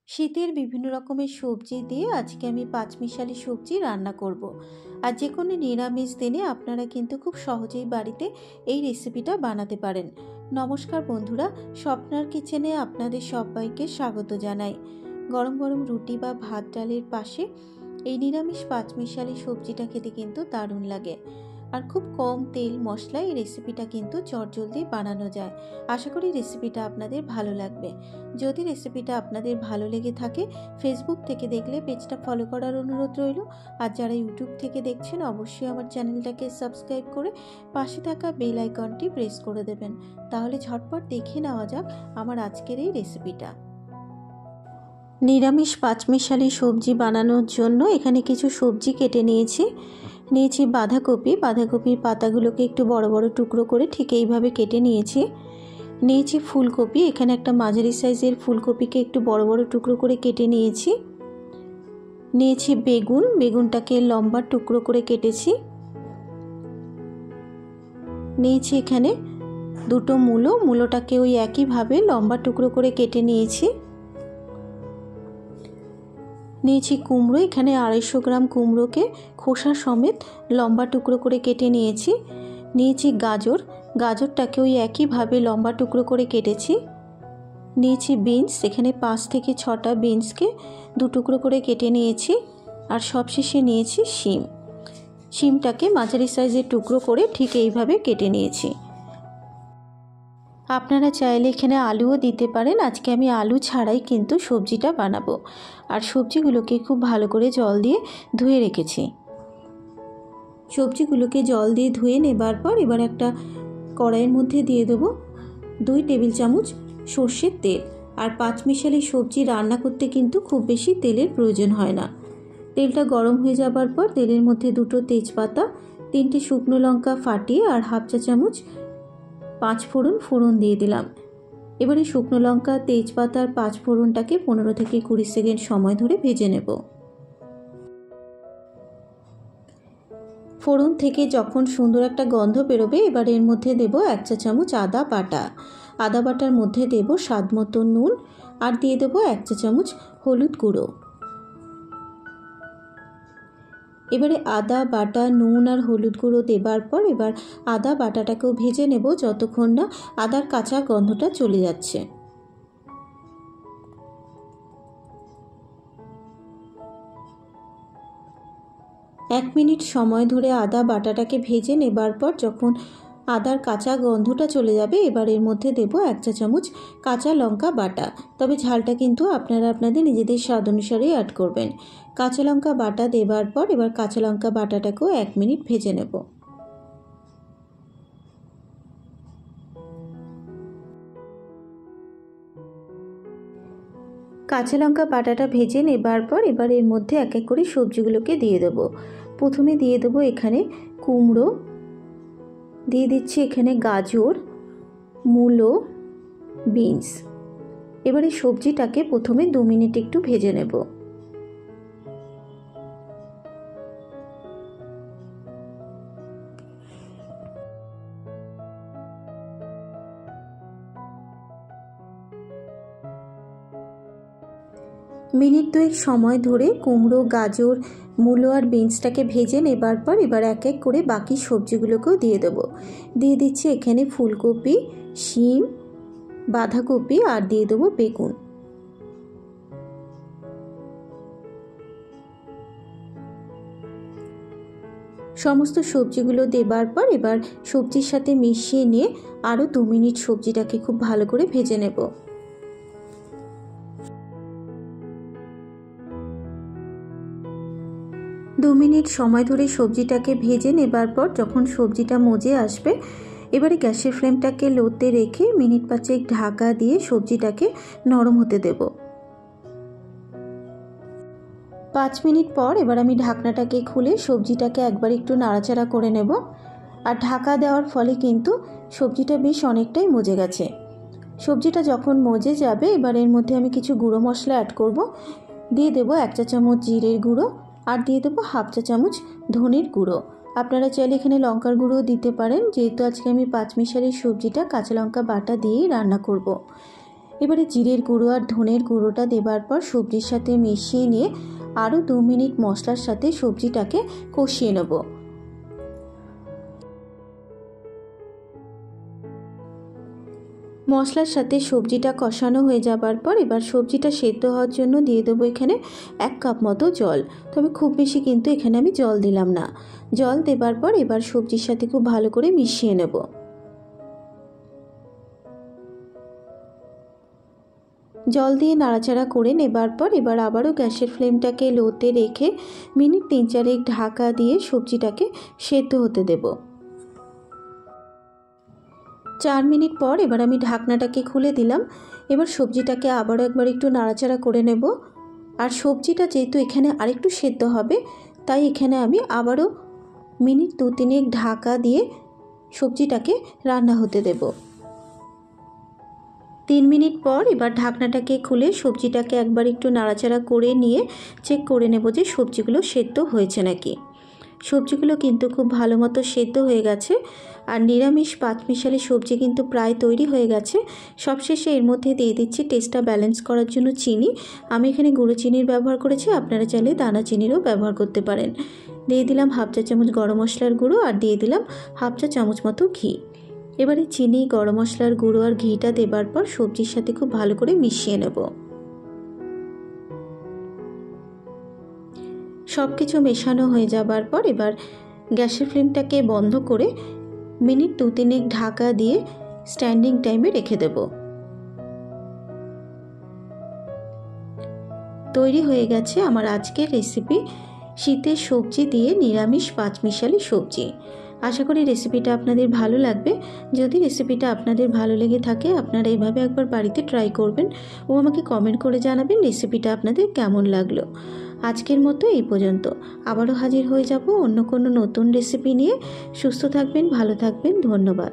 শীতের বিভিন্ন রকমের সবজি দিয়ে আজকে আমি পাঁচমিশালি সবজি রান্না করব। আর যে কোনো নিরামিষ দিনে আপনারা কিন্তু খুব সহজেই বাড়িতে এই রেসিপিটা বানাতে পারেন। নমস্কার বন্ধুরা, স্বপ্নার কিচেনে আপনাদের সবাইকে স্বাগত জানাই। গরম গরম রুটি বা ভাত ডালের পাশে এই নিরামিষ পাঁচমিশালি সবজিটা খেতে কিন্তু দারুণ লাগে। আর খুব কম তেল মশলায় এই রেসিপিটা কিন্তু চটজলদি বানানো যায়। আশা করি রেসিপিটা আপনাদের ভালো লাগবে। যদি রেসিপিটা আপনাদের ভালো লেগে থাকে, ফেসবুক থেকে দেখলে পেজটা ফলো করার অনুরোধ রইল। আর যারা ইউটিউব থেকে দেখছেন অবশ্যই আমার চ্যানেলটাকে সাবস্ক্রাইব করে পাশে থাকা বেল আইকনটি প্রেস করে দেবেন। তাহলে ঝটপট দেখে নেওয়া যাক আমার আজকের এই রেসিপিটা। নিরামিষ পাঁচমিশালি সবজি বানানোর জন্য এখানে কিছু সবজি কেটে নিয়েছি বাঁধাকপির পাতাগুলোকে একটু বড় বড় টুকরো করে ঠিক এইভাবে কেটে নিয়েছি ফুলকপি, এখানে একটা মাঝারি সাইজের ফুলকপিকে একটু বড় বড় টুকরো করে কেটে নিয়েছি বেগুনটাকে লম্বা টুকরো করে কেটেছি। নিয়েছি এখানে দুটো মূলোটাকে ওই একইভাবে লম্বা টুকরো করে কেটে নিয়েছি কুমড়ো, এখানে 250 গ্রাম কুমড়োকে খোসা সমেত লম্বা টুকরো করে কেটে নিয়েছি গাজরটাকে ওই একইভাবে লম্বা টুকরো করে কেটেছি। নিয়েছি বিনস, এখানে 5 থেকে 6টা বিনসকে দু টুকরো করে কেটে নিয়েছি। আর সবশেষে নিয়েছি শিমটাকে মাঝারি সাইজের টুকরো করে ঠিক এইভাবে কেটে নিয়েছি। আপনারা চাইলে এখানে আলুও দিতে পারেন। আজকে আমি আলু ছাড়াই কিন্তু সবজিটা বানাবো। আর সবজিগুলোকে খুব ভালো করে জল দিয়ে ধুয়ে রেখেছি। সবজিগুলোকে জল দিয়ে ধুয়ে নেবার পর এবার একটা কড়াইয়ের মধ্যে দিয়ে দেবো 2 টেবিল চামচ সর্ষের তেল। আর পাঁচমিশালি সবজি রান্না করতে কিন্তু খুব বেশি তেলের প্রয়োজন হয় না। তেলটা গরম হয়ে যাবার পর তেলের মধ্যে 2টো তেজপাতা, 3টে শুকনো লঙ্কা ফাটিয়ে আর হাফ চা চামচ 5 ফোড়ন দিয়ে দিলাম। এবারে শুকনো লঙ্কা, তেজপাতা আর 5 ফোড়নটাকে 15 থেকে 20 সেকেন্ড সময় ধরে ভেজে নেব। ফোড়ন থেকে যখন সুন্দর একটা গন্ধ বেরোবে এবার এর মধ্যে দেব 1 চা চামচ আদা বাটার মধ্যে দেব স্বাদ মতো নুন আর দিয়ে দেব 1 চা চামচ হলুদ গুঁড়ো। এবারে আদা বাটা, নুন আর হলুদ গুঁড়ো দেবার পর এবার আদা বাটাটাকেও ভেজে নেব যতক্ষণ না আদার কাঁচা গন্ধটা চলে যাচ্ছে। এক মিনিট সময় ধরে আদা বাটাটাকে ভেজে নেবার পর যখন আদার কাঁচা গন্ধটা চলে যাবে এবার এর মধ্যে দেব 1 চা চামচ কাঁচা লঙ্কা বাটা। তবে ঝালটা কিন্তু আপনারা আপনাদের নিজেদের স্বাদ অনুসারেই অ্যাড করবেন। কাঁচা লঙ্কা বাটা দেবার পর এবার কাঁচা লঙ্কা বাটাটাকেও 1 মিনিট ভেজে নেব। কাঁচা লঙ্কা বাটাটা ভেজে নেবার পর এবার এর মধ্যে এক এক করে সবজিগুলোকে দিয়ে দেব। প্রথমে দিয়ে দেব এখানে কুমড়ো, দিয়ে দিচ্ছি এখানে গাজর, মূলো, বিনস। এবারে সবজিটাকে প্রথমে 2 মিনিট একটু ভেজে নেব। মিনিট 2 সময় ধরে কুমড়ো, গাজর, মূলো আর বিনসটাকে ভেজে নেবার পর এবার এক এক করে বাকি সবজিগুলোকেও দিয়ে দেব। দিয়ে দিচ্ছি এখানে ফুলকপি, শিম, বাঁধাকপি আর দিয়ে দেবো বেগুন। সমস্ত সবজিগুলো দেবার পর এবার সবজির সাথে মিশিয়ে নিয়ে আরও 2 মিনিট সবজিটাকে খুব ভালো করে ভেজে নেব। 2 মিনিট সময় ধরে সবজিটাকে ভেজে নেবার পর যখন সবজিটা মজে আসবে এবারে গ্যাসের ফ্লেমটাকে লোতে রেখে মিনিট 5 ঢাকা দিয়ে সবজিটাকে নরম হতে দেব। 5 মিনিট পর এবার আমি ঢাকনাটাকে খুলে সবজিটাকে একবার একটু নাড়াচাড়া করে নেব। আর ঢাকা দেওয়ার ফলে কিন্তু সবজিটা বেশ অনেকটাই মজে গেছে। সবজিটা যখন মজে যাবে এবার এর মধ্যে আমি কিছু গুঁড়ো মশলা অ্যাড করব। দিয়ে দেব 1 চা চামচ জিরের গুঁড়ো আর দিয়ে দেবো হাফ চা চামচ ধনের গুঁড়ো। আপনারা চাইলে এখানে লঙ্কার গুঁড়ো দিতে পারেন, যেহেতু আজকে আমি পাঁচমিশালি সবজিটা কাঁচা লঙ্কা বাটা দিয়েই রান্না করব। এবারে জিরের গুঁড়ো আর ধনের গুঁড়োটা দেবার পর সবজির সাথে মিশিয়ে নিয়ে আরও 2 মিনিট মশলার সাথে সবজিটাকে কষিয়ে নেব। মশলার সাথে সবজিটা কষানো হয়ে যাবার পর এবার সবজিটা সেদ্ধ হওয়ার জন্য দিয়ে দেবো এখানে 1 কাপ মতো জল। তবে খুব বেশি কিন্তু এখানে আমি জল দিলাম না। জল দেবার পর এবার সবজির সাথে খুব ভালো করে মিশিয়ে নেব। জল দিয়ে নাড়াচাড়া করে নেবার পর এবার আবারও গ্যাসের ফ্লেমটাকে লোতে রেখে মিনিট 3-4 ঢাকা দিয়ে সবজিটাকে সেদ্ধ হতে দেব। 4 মিনিট পর এবার আমি ঢাকনাটাকে খুলে দিলাম। এবার সবজিটাকে আবারও একবার একটু নাড়াচাড়া করে নেব। আর সবজিটা যেহেতু এখানে আরেকটু সেদ্ধ হবে, তাই এখানে আমি আবারও মিনিট 2-3 ঢাকা দিয়ে সবজিটাকে রান্না হতে দেব। 3 মিনিট পর এবার ঢাকনাটাকে খুলে সবজিটাকে একবার একটু নাড়াচাড়া করে নিয়ে চেক করে নেব যে সবজিগুলো সেদ্ধ হয়েছে নাকি। সবজিগুলো কিন্তু খুব ভালো মতো সেদ্ধ হয়ে গেছে আর নিরামিষ পাঁচমিশালি সবজি কিন্তু প্রায় তৈরি হয়ে গেছে। সবশেষে এর মধ্যে দিয়ে দিচ্ছি টেস্টটা ব্যালেন্স করার জন্য চিনি। আমি এখানে গুঁড়ো চিনির ব্যবহার করেছি, আপনারা চাইলে দানা চিনিরও ব্যবহার করতে পারেন। দিয়ে দিলাম 1/2 চা চামচ গরম মশলার গুঁড়ো আর দিয়ে দিলাম 1/2 চা চামচ মতো ঘি। এবারে চিনি, গরম মশলার গুঁড়ো আর ঘিটা দেবার পর সবজির সাথে খুব ভালো করে মিশিয়ে নেব। সব কিছু মেশানো হয়ে যাবার পর এবার গ্যাসের ফ্লেমটাকে বন্ধ করে মিনিট 2-3 ঢাকা দিয়ে স্ট্যান্ডিং টাইমে রেখে দেব। তৈরি হয়ে গেছে আমার আজকের রেসিপি, শীতের সবজি দিয়ে নিরামিষ পাঁচমিশালি সবজি। আশা করি রেসিপিটা আপনাদের ভালো লাগবে। যদি রেসিপিটা আপনাদের ভালো লেগে থাকে আপনারা এইভাবে একবার বাড়িতে ট্রাই করবেন ও আমাকে কমেন্ট করে জানাবেন রেসিপিটা আপনাদের কেমন লাগলো। আজকের মতো এই পর্যন্ত। আবারও হাজির হয়ে যাব অন্য কোনো নতুন রেসিপি নিয়ে। সুস্থ থাকবেন, ভালো থাকবেন। ধন্যবাদ।